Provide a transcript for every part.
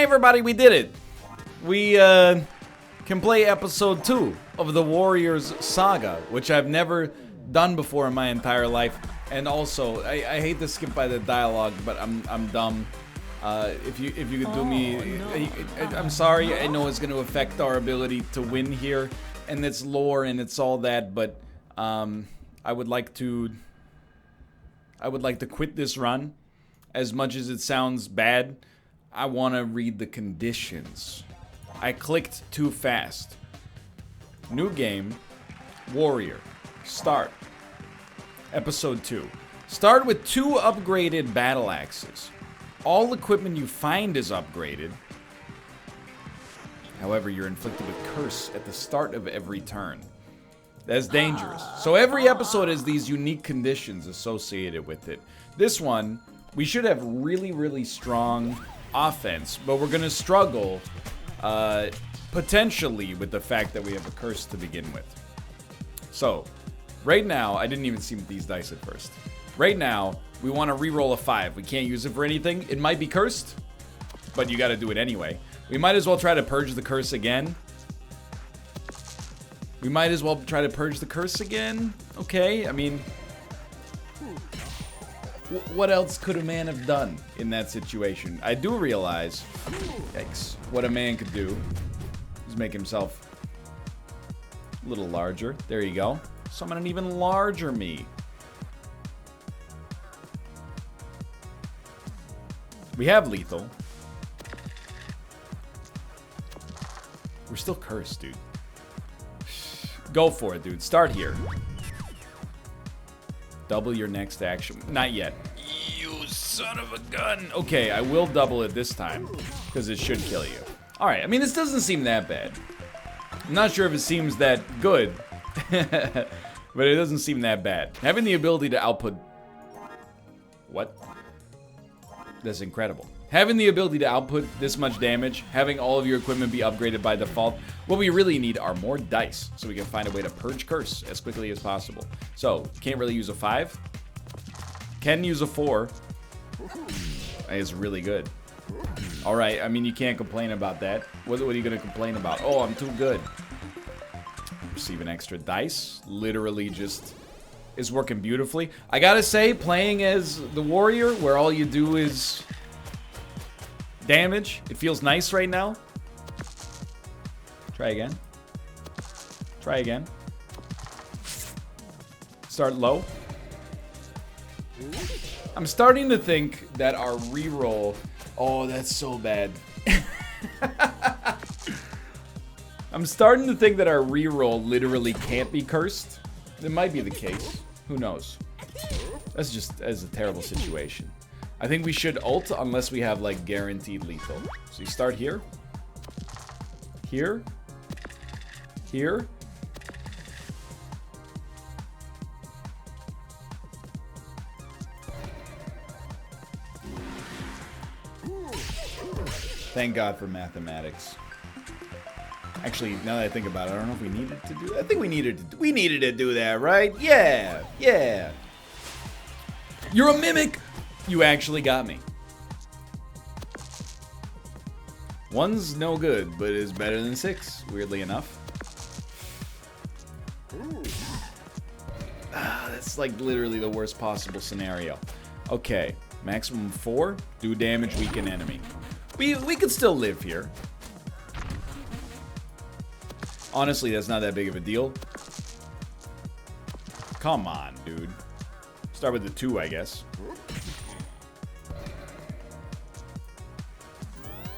everybody, we did it. We can play episode 2 of the Warriors Saga, which I've never done before in my entire life. And also, I hate to skip by the dialogue, but I'm dumb. If you could do me, I'm sorry. I know it's going to affect our ability to win here, and it's lore and it's all that. But I would like to quit this run. As much as it sounds bad, I want to read the conditions. I clicked too fast. New game, Warrior, start. Episode 2. Start with 2 upgraded battle axes. All equipment you find is upgraded. However, you're inflicted with curse at the start of every turn. That's dangerous. So every episode has these unique conditions associated with it. This one, we should have really, really strong offense, but we're going to struggle potentially with the fact that we have a curse to begin with. So, right now, I didn't even see these dice at first. Right now, we want to re-roll a 5. We can't use it for anything. It might be cursed, but you got to do it anyway. We might as well try to purge the curse again. Okay, I mean, what else could a man have done in that situation? I do realize, yikes, what a man could do is make himself a little larger. There you go. Summon an even larger me. We have lethal. We're still cursed, dude. Go for it, dude. Start here. Double your next action. Not yet. You son of a gun. Okay, I will double it this time, because it should kill you. Alright, I mean, this doesn't seem that bad. I'm not sure if it seems that good, but it doesn't seem that bad. Having the ability to output... What? That's incredible. Having the ability to output this much damage, having all of your equipment be upgraded by default, what we really need are more dice, so we can find a way to purge curse as quickly as possible. So, can't really use a 5. Can use a 4. It's really good. Alright, I mean, you can't complain about that. What are you going to complain about? Oh, I'm too good. Receive an extra dice. Literally just is working beautifully. I gotta say, playing as the warrior, where all you do is damage, it feels nice right now. Try again. Try again. Start low. I'm starting to think that our reroll... Oh, that's so bad. I'm starting to think that our reroll literally can't be cursed. It might be the case. Who knows? That's a terrible situation. I think we should ult unless we have, like, guaranteed lethal. So you start here. Here. Here. Thank God for mathematics. Actually, now that I think about it, I don't know if we needed to do that. I think we needed to do that, right? Yeah. Yeah. You're a mimic! You actually got me. 1's no good, but is better than 6, weirdly enough. That's like literally the worst possible scenario. Okay, maximum 4, do damage, weaken enemy. We could still live here. Honestly, that's not that big of a deal. Come on, dude. Start with the 2, I guess.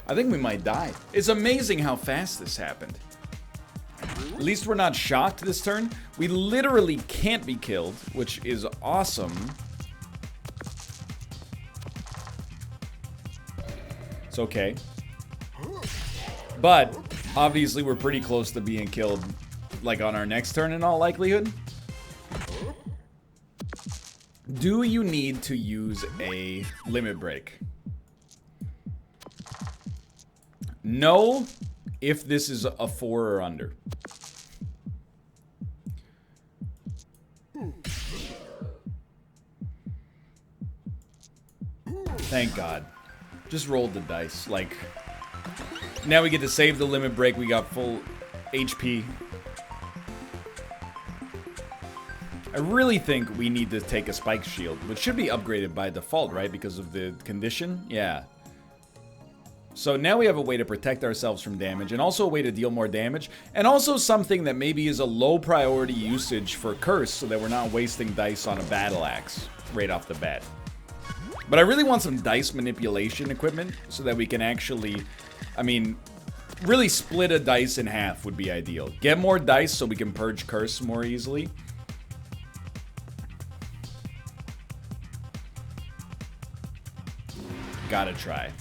I think we might die. It's amazing how fast this happened. At least we're not shocked this turn. We literally can't be killed, which is awesome. It's okay. But, obviously, we're pretty close to being killed, like, on our next turn in all likelihood. Do you need to use a limit break? No, if this is a 4 or under. Thank God. Just rolled the dice. Like, Now we get to save the limit break. We got full HP. I really think we need to take a spike shield, which should be upgraded by default, right? Because of the condition? Yeah. So now we have a way to protect ourselves from damage, and also a way to deal more damage, and also something that maybe is a low priority usage for Curse, so that we're not wasting dice on a battle axe right off the bat. But I really want some dice manipulation equipment, so that we can actually, I mean, really split a dice in half would be ideal. Get more dice so we can purge Curse more easily. Gotta try.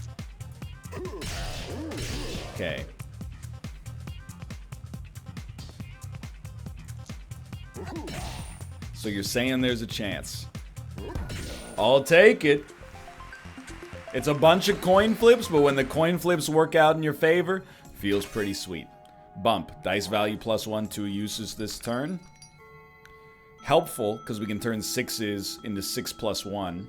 Okay. So you're saying there's a chance. I'll take it. It's a bunch of coin flips, but when the coin flips work out in your favor, feels pretty sweet. Bump. Dice value +1, 2 uses this turn. Helpful, because we can turn 6s into 6+1.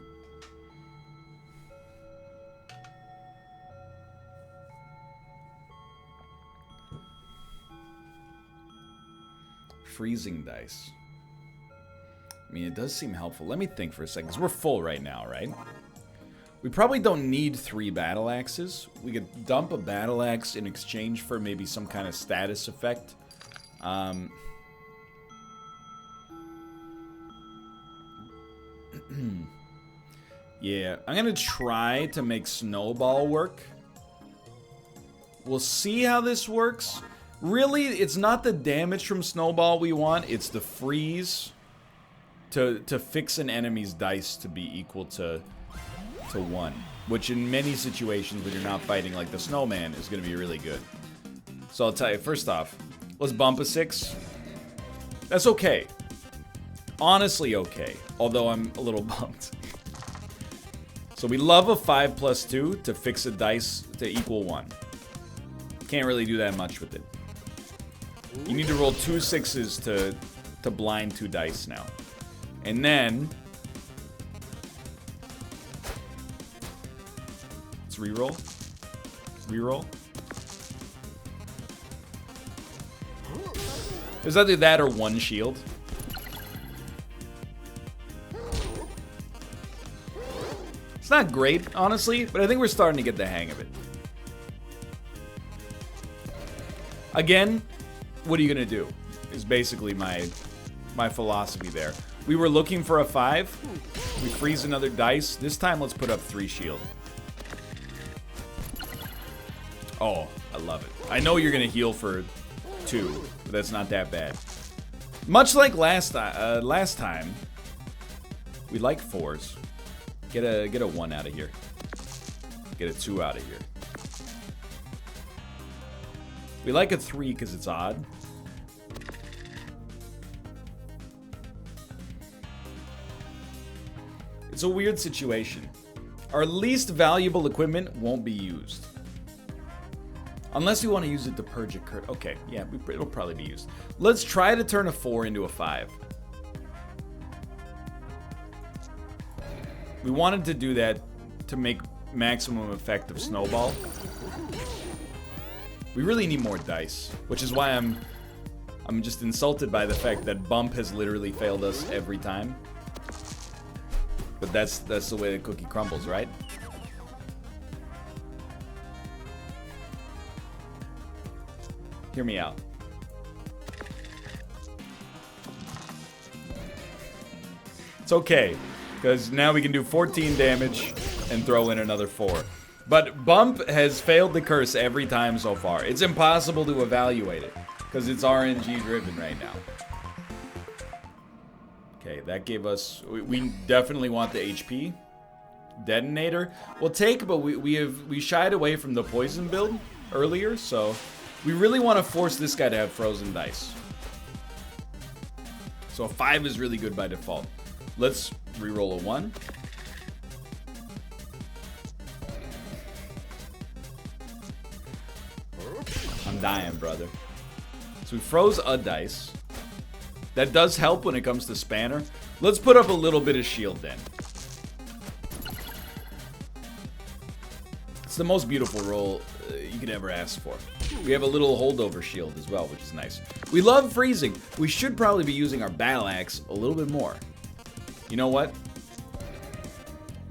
Freezing dice. I mean, it does seem helpful. Let me think for a second, because we're full right now, right? We probably don't need 3 battle axes. We could dump a battle axe in exchange for maybe some kind of status effect. Yeah, I'm gonna try to make Snowball work. We'll see how this works. Really, it's not the damage from Snowball we want, it's the freeze to fix an enemy's dice to be equal to 1. Which in many situations when you're not fighting like the snowman is going to be really good. So I'll tell you, first off, let's bump a 6. That's okay. Honestly okay, although I'm a little bummed. So we love a 5+2 to fix a dice to equal 1. Can't really do that much with it. You need to roll 2 6s to blind 2 dice now. And then let's reroll. Reroll. There's either that or 1 shield. It's not great, honestly, but I think we're starting to get the hang of it. Again, what are you gonna do? Is basically my philosophy there. We were looking for a 5. We freeze another dice. This time, let's put up 3 shield. Oh, I love it. I know you're gonna heal for 2, but that's not that bad. Much like last time, we like 4s. Get a 1 out of here. Get a 2 out of here. We like a 3 because it's odd. It's a weird situation. Our least valuable equipment won't be used. Unless we want to use it to purge a curse. Okay, yeah, it'll probably be used. Let's try to turn a 4 into a 5. We wanted to do that to make maximum effect of Snowball. We really need more dice, which is why I'm just insulted by the fact that Bump has literally failed us every time. But that's the way the cookie crumbles, right? Hear me out. It's okay, because now we can do 14 damage and throw in another 4. But Bump has failed the curse every time so far. It's impossible to evaluate it, because it's RNG driven right now. Okay, that gave us... We definitely want the HP. Detonator. We'll take, but we shied away from the poison build earlier, so... We really want to force this guy to have frozen dice. So a 5 is really good by default. Let's reroll a 1. I'm dying, brother. So we froze a dice. That does help when it comes to Spanner. Let's put up a little bit of shield then. It's the most beautiful roll you could ever ask for. We have a little holdover shield as well, which is nice. We love freezing. We should probably be using our battle axe a little bit more. You know what?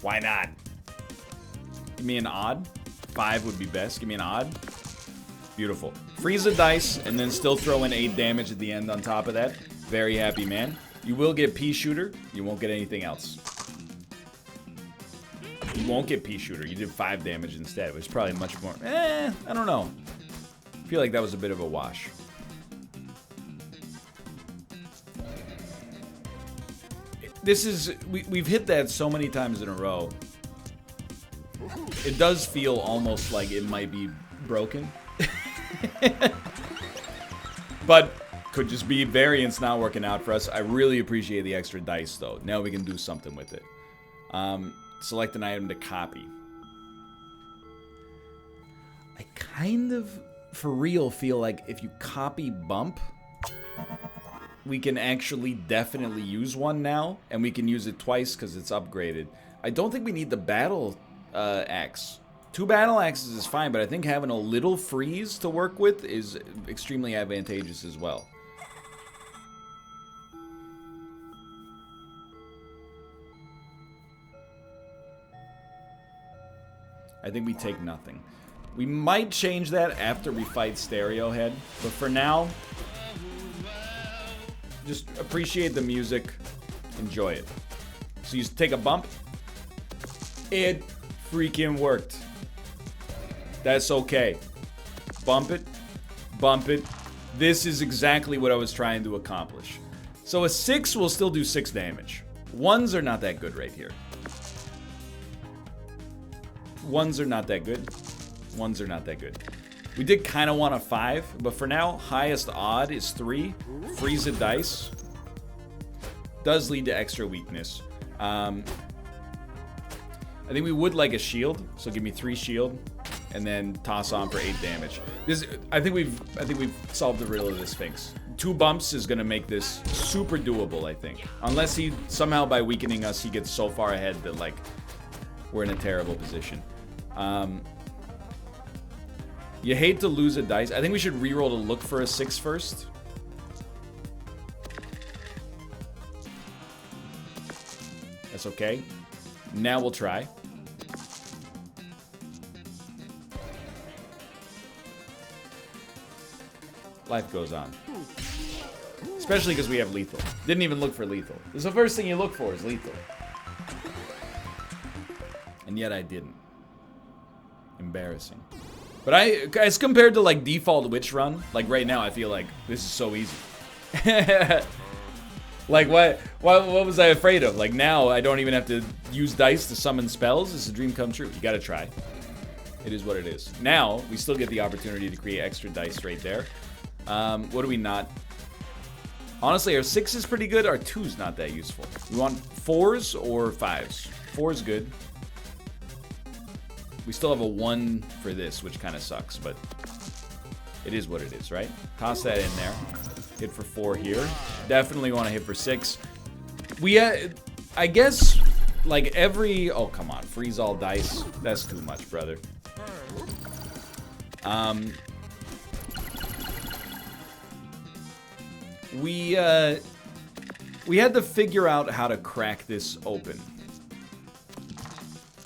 Why not? Give me an odd. 5 would be best. Give me an odd. Beautiful. Freeze a dice and then still throw in 8 damage at the end on top of that. Very happy, man. You will get pea shooter. You won't get anything else. You won't get pea shooter. You did 5 damage instead, which is probably much more. I don't know. I feel like that was a bit of a wash. This is, we've hit that so many times in a row. It does feel almost like it might be broken. But could just be variance not working out for us. I really appreciate the extra dice though. Now we can do something with it. Select an item to copy. I kind of, for real, feel like if you copy bump, we can actually definitely use one now, and we can use it twice because it's upgraded. I don't think we need the battle axe. 2 battle axes is fine, but I think having a little freeze to work with is extremely advantageous as well. I think we take nothing. We might change that after we fight Stereo Head, but for now, just appreciate the music, enjoy it. So you take a bump. It freaking worked. That's okay. Bump it, bump it. This is exactly what I was trying to accomplish. So a 6 will still do 6 damage. 1s are not that good right here. 1s are not that good. 1s are not that good. We did kind of want a 5, but for now, highest odd is 3. Freeze a dice. Does lead to extra weakness. I think we would like a shield, so give me 3 shield, and then toss on for 8 damage. This, I think we've solved the riddle of the Sphinx. 2 bumps is gonna make this super doable, I think. Unless he somehow by weakening us, he gets so far ahead that like we're in a terrible position. You hate to lose a dice. I think we should reroll to look for a 6 first. That's okay. Now we'll try. Life goes on. Especially because we have lethal. Didn't even look for lethal. This is the first thing you look for is lethal. And yet I didn't. Embarrassing. But as compared to like default witch run, like right now I feel like this is so easy. Like what was I afraid of? Like now I don't even have to use dice to summon spells. It's a dream come true. You gotta try. It is what it is. Now we still get the opportunity to create extra dice right there. What do we not? Honestly, our 6 is pretty good. Our 2 is not that useful. We want 4s or 5s. 4 is good. We still have a 1 for this, which kind of sucks, but it is what it is, right? Toss that in there. Hit for 4 here. Definitely want to hit for 6. We, I guess, like every... Oh, come on. Freeze all dice. That's too much, brother. We had to figure out how to crack this open.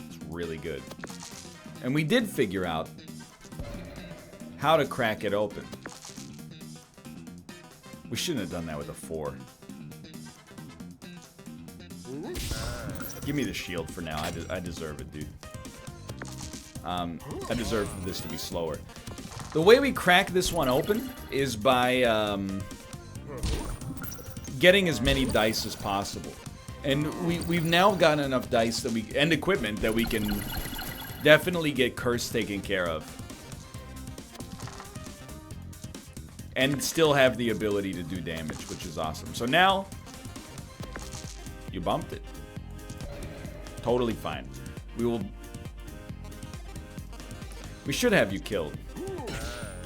It's really good. And we did figure out how to crack it open. We shouldn't have done that with a 4. Give me the shield for now. I deserve it, dude. I deserve this to be slower. The way we crack this one open is by getting as many dice as possible. And we've now gotten enough dice that and equipment that we can definitely get curse taken care of. And still have the ability to do damage, which is awesome. So now, you bumped it. Totally fine. We should have you killed.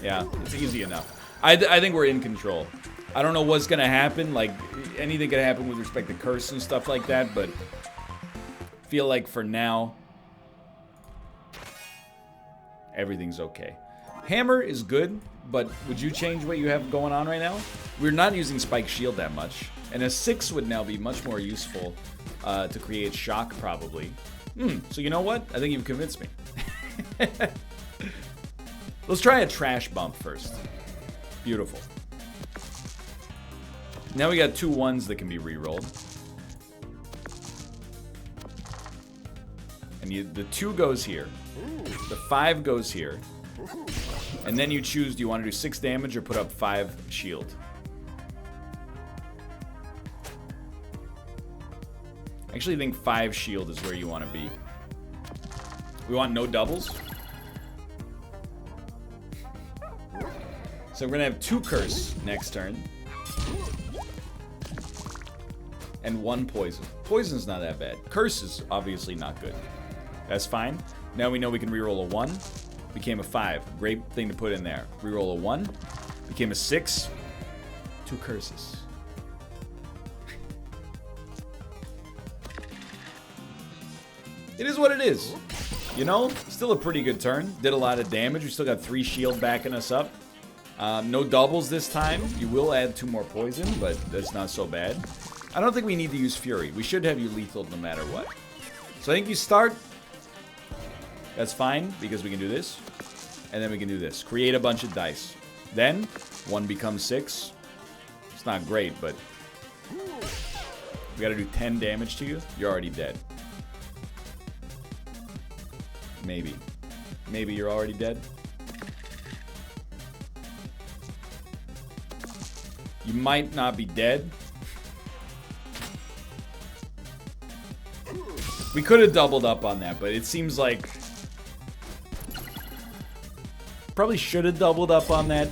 Yeah, it's easy enough. I think we're in control. I don't know what's gonna happen, like, anything could happen with respect to curse and stuff like that, but feel like for now, Everything's okay. Hammer is good, but would you change what you have going on right now? We're not using Spike Shield that much, and a 6 would now be much more useful to create shock, probably. So you know what? I think you've convinced me. Let's try a trash bump first. Beautiful. Now we got 2 1s that can be re-rolled. And the 2 goes here. The 5 goes here. And then you choose, do you want to do 6 damage or put up 5 shield? I actually think 5 shield is where you want to be. We want no doubles. So we're going to have 2 curse next turn. And 1 poison. Poison's not that bad. Curse is obviously not good. That's fine. Now we know we can reroll a 1. Became a 5. Great thing to put in there. Reroll a 1. Became a 6. 2 curses. It is what it is. You know, still a pretty good turn. Did a lot of damage. We still got 3 shield backing us up. No doubles this time. You will add 2 more poison, but that's not so bad. I don't think we need to use Fury. We should have you lethal no matter what. So I think you start. That's fine, because we can do this. And then we can do this. Create a bunch of dice. Then, 1 becomes 6. It's not great, but we gotta do 10 damage to you. You're already dead. Maybe. Maybe you're already dead. You might not be dead. We could have doubled up on that, but it seems like... Probably should have doubled up on that.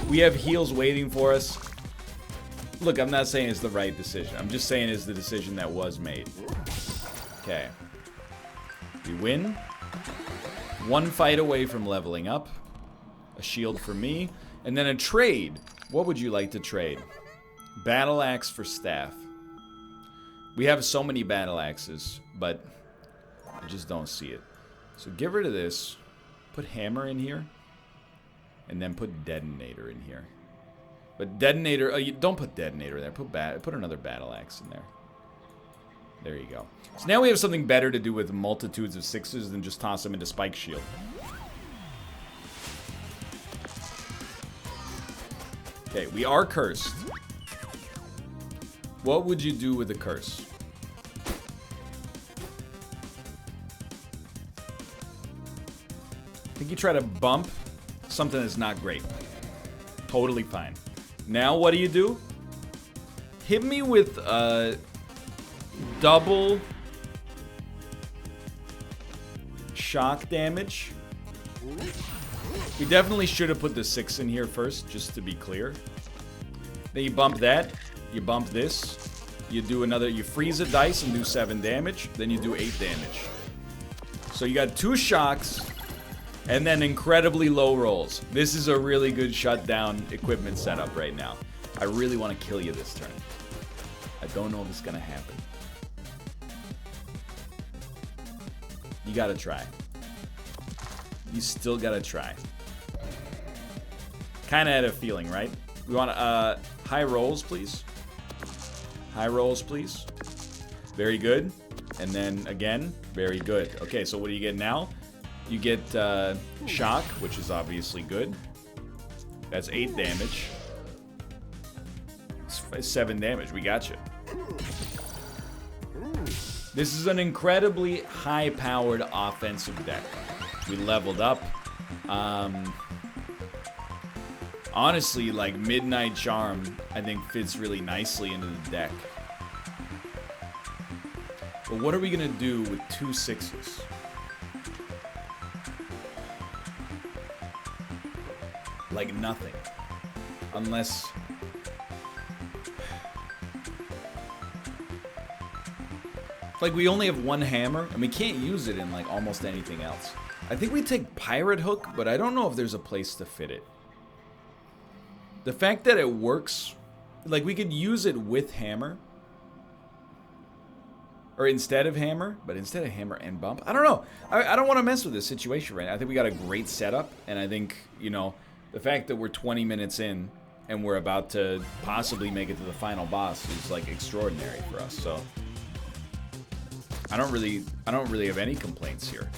We have heals waiting for us. Look, I'm not saying it's the right decision. I'm just saying it's the decision that was made. Okay. We win. 1 fight away from leveling up. A shield for me. And then a trade. What would you like to trade? Battle axe for staff. We have so many battle axes, but I just don't see it. So get rid of this. Put hammer in here. And then put detonator in here. But detonator, don't put detonator there. Put another battle axe in there. There you go. So now we have something better to do with multitudes of 6s than just toss them into Spike Shield. Okay, we are cursed. What would you do with the curse? I think you try to bump something that's not great. Totally fine. Now what do? Hit me with double shock damage. We definitely should have put the 6 in here first, just to be clear. Then you bump that. You bump this. You do another, you freeze a dice and do 7 damage. Then you do 8 damage. So you got 2 shocks and then incredibly low rolls. This is a really good shutdown equipment setup right now. I really want to kill you this turn. I don't know if it's going to happen. You got to try. You still got to try. Kind of had a feeling, right? We want high rolls, please. High rolls, please. Very good. And then, again, very good. Okay, so what do you get now? You get shock, which is obviously good. That's 8 damage. It's 7 damage. We got you. This is an incredibly high-powered offensive deck. We leveled up. Honestly, like, Midnight Charm, I think, fits really nicely into the deck. But what are we going to do with 2 6s? Like, nothing. Unless... like, we only have 1 hammer, and we can't use it in, like, almost anything else. I think we take Pirate Hook, but I don't know if there's a place to fit it. The fact that it works, like, we could use it with hammer. Or instead of hammer, but instead of hammer and bump. I don't know. I don't want to mess with this situation right now. I think we got a great setup, and I think, you know, the fact that we're 20 minutes in and we're about to possibly make it to the final boss is like extraordinary for us. So I don't really have any complaints here.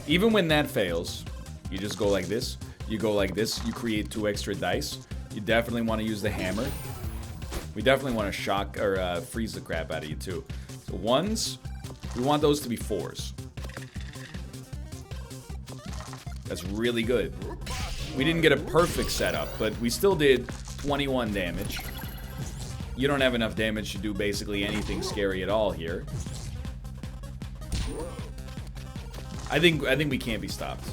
Even when that fails, you just go like this. You go like this. You create 2 extra dice. You definitely want to use the hammer. We definitely want to shock or freeze the crap out of you too. So 1s, we want those to be 4s. That's really good. We didn't get a perfect setup, but we still did 21 damage. You don't have enough damage to do basically anything scary at all here. I think we can't be stopped.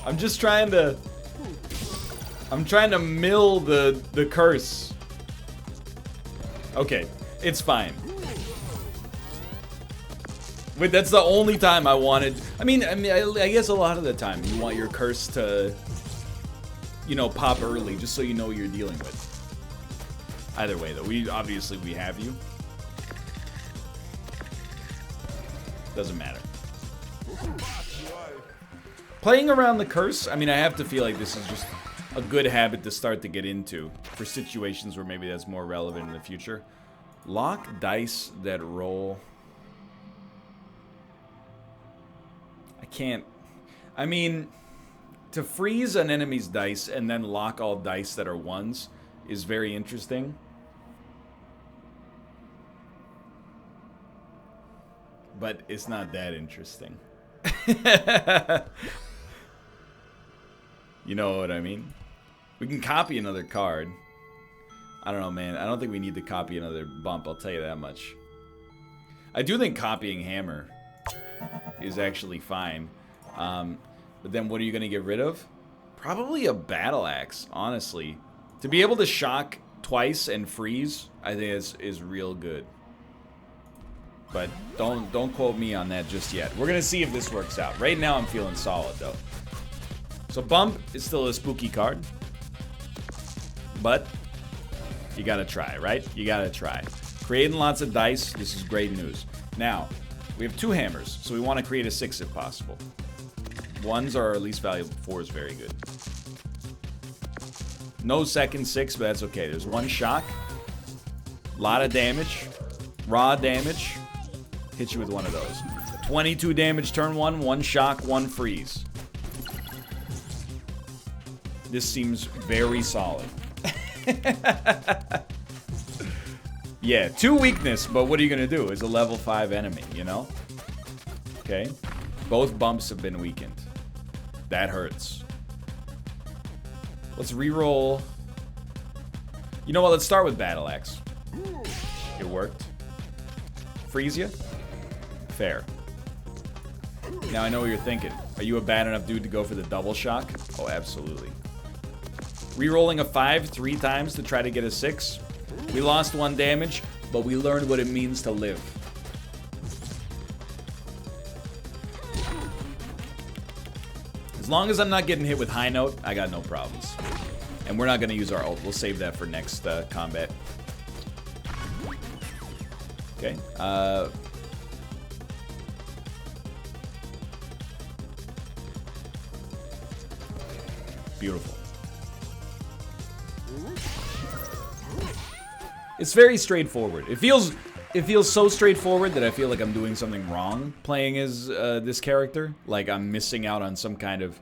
I'm just trying to... I'm trying to mill the curse. Okay, it's fine. Wait, that's the only time I wanted... I guess a lot of the time you want your curse to, you know, pop early, just so you know what you're dealing with. Either way, though, we have you. Doesn't matter. Playing around the curse, I mean, I have to feel like this is just a good habit to start to get into for situations where maybe that's more relevant in the future. Lock dice that roll. I can't. I mean, to freeze an enemy's dice and then lock all dice that are 1s is very interesting. But it's not that interesting. You know what I mean? We can copy another card. I don't know, man. I don't think we need to copy another bump, I'll tell you that much. I do think copying hammer is actually fine. But then what are you going to get rid of? Probably a battle axe, honestly. To be able to shock twice and freeze, I think is real good. But don't quote me on that just yet. We're going to see if this works out. Right now I'm feeling solid, though. So bump is still a spooky card. But you gotta try, right? You gotta try. Creating lots of dice, this is great news. Now, we have 2 hammers, so we want to create a 6 if possible. 1s are our least valuable, 4 is very good. No second 6, but that's okay. There's 1 shock. Lot of damage. Raw damage. Hit you with one of those. 22 damage turn 1, 1 shock, 1 freeze. This seems very solid. Yeah, 2 weakness, but what are you gonna do? It's a level 5 enemy, you know? Okay. Both bumps have been weakened. That hurts. Let's reroll. You know what? Let's start with Battle Axe. It worked. Freeze ya? Fair. Now I know what you're thinking. Are you a bad enough dude to go for the double shock? Oh, absolutely. Rerolling a 5 3 times to try to get a 6. We lost 1 damage, but we learned what it means to live. As long as I'm not getting hit with high note, I got no problems. And we're not going to use our ult. We'll save that for next combat. Okay. Beautiful. It's very straightforward. It feels so straightforward that I feel like I'm doing something wrong playing as this character. Like I'm missing out on some kind of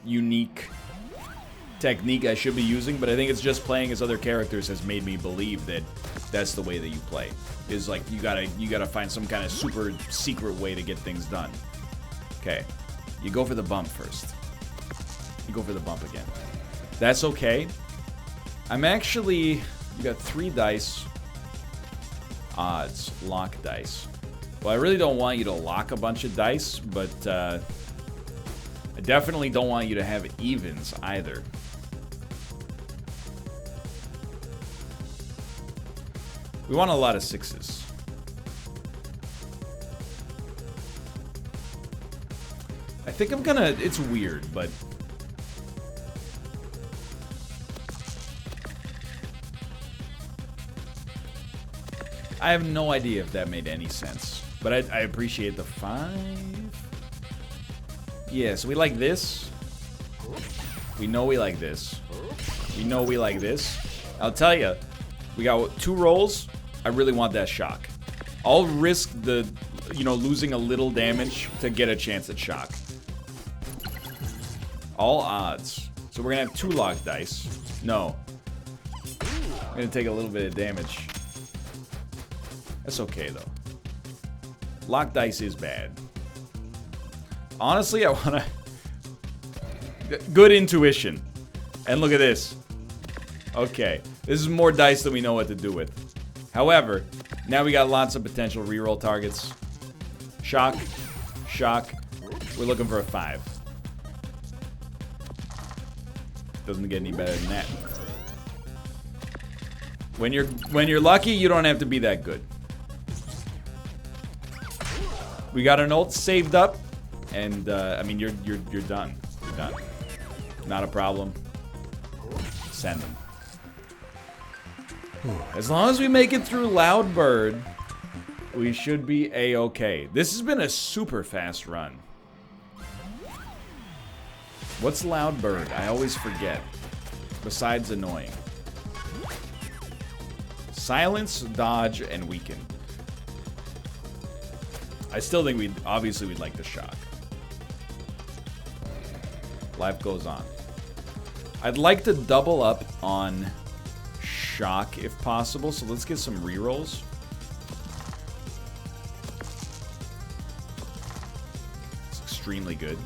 unique technique I should be using, but I think it's just playing as other characters has made me believe that that's the way that you play. Is like you gotta find some kind of super secret way to get things done. Okay. You go for the bump first. You go for the bump again. That's okay. I'm actually... You got 3 dice. Odds. Lock dice. Well, I really don't want you to lock a bunch of dice, but I definitely don't want you to have evens either. We want a lot of 6s. I think I'm gonna... It's weird, but... I have no idea if that made any sense. But I appreciate the 5. Yeah, so we like this. We know we like this. We know we like this. I'll tell you, we got 2 rolls. I really want that shock. I'll risk the, you know, losing a little damage to get a chance at shock. All odds. So we're gonna have 2 locked dice. No. I'm gonna take a little bit of damage. That's okay though. Locked dice is bad. Honestly, I wanna... Good intuition. And look at this. Okay. This is more dice than we know what to do with. However, now we got lots of potential reroll targets. Shock. Shock. We're looking for a 5. Doesn't get any better than that. When you're lucky, you don't have to be that good. We got an ult saved up, and I mean you're done. You're done. Not a problem. Send them. As long as we make it through Loudbird, we should be a-okay. This has been a super fast run. What's Loudbird? I always forget. Besides annoying. Silence, dodge, and weaken. I still think we'd like the shock. Life goes on. I'd like to double up on shock if possible, so let's get some rerolls. It's extremely good.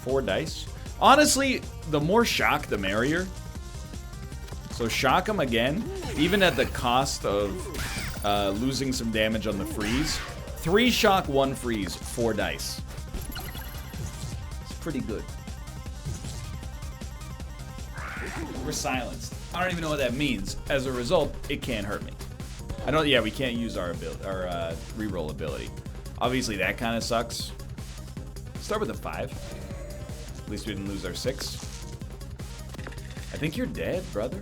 Four dice. Honestly, the more shock, the merrier. So shock him again, even at the cost of losing some damage on the freeze. 3 shock, 1 freeze, 4 dice. It's pretty good. We're silenced. I don't even know what that means. As a result, it can't hurt me. Yeah, we can't use our ability, our reroll ability. Obviously, that kind of sucks. Start with a 5. At least we didn't lose our 6. I think you're dead, brother.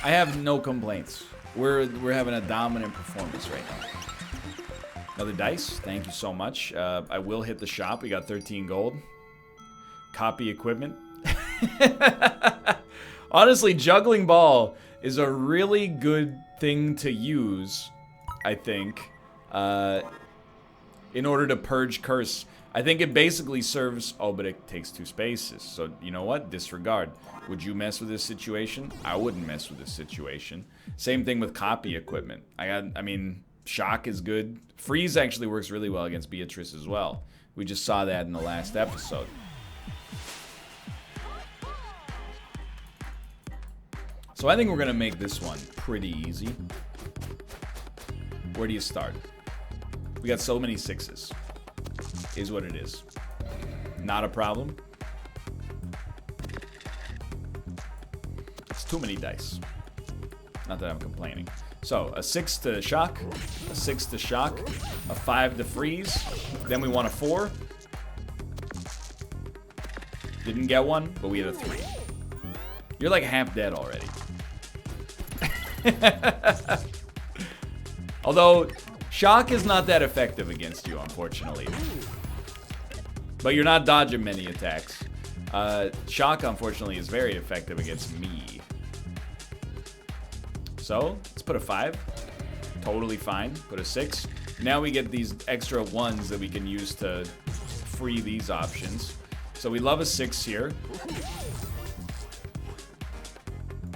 I have no complaints. We're having a dominant performance right now. Another dice. Thank you so much. I will hit the shop. We got 13 gold. Copy equipment. Honestly, juggling ball is a really good thing to use, I think, in order to purge curse. I think it basically serves... Oh, but it takes 2 spaces. So, you know what? Disregard. Would you mess with this situation? I wouldn't mess with this situation. Same thing with copy equipment. I mean, shock is good. Freeze actually works really well against Beatrice as well. We just saw that in the last episode. So I think we're going to make this one pretty easy. Where do you start? We got so many 6s. Is what it is. Not a problem. It's too many dice. Not that I'm complaining. So, a 6 to shock, a 6 to shock, a 5 to freeze, then we want a 4. Didn't get one, but we had a 3. You're like half dead already. Although, shock is not that effective against you, unfortunately. But you're not dodging many attacks. Shock, unfortunately, is very effective against me. So, let's put a 5. Totally fine. Put a 6. Now we get these extra 1s that we can use to free these options. So we love a 6 here.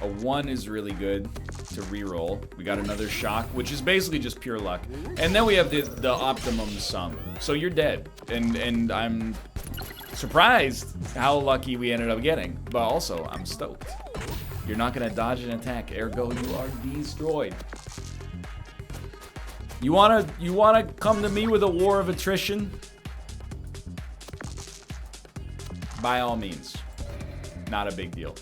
A 1 is really good to reroll. We got another shock, which is basically just pure luck. And then we have the optimum sum. So you're dead. And I'm surprised how lucky we ended up getting. But also, I'm stoked. You're not gonna dodge an attack, ergo you are destroyed. You wanna come to me with a war of attrition? by all means. Not a big deal.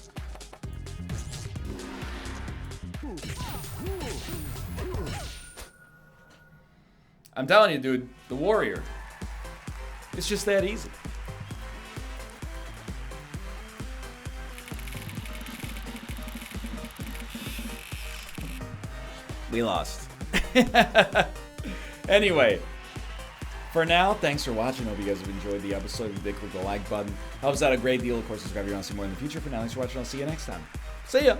I'm telling you, dude, the warrior. It's just that easy. We lost. Anyway, for now, thanks for watching. Hope you guys have enjoyed the episode. If you did, click the like button. Helps out a great deal. Of course, subscribe if you want to see more in the future. For now, thanks for watching. I'll see you next time. See ya.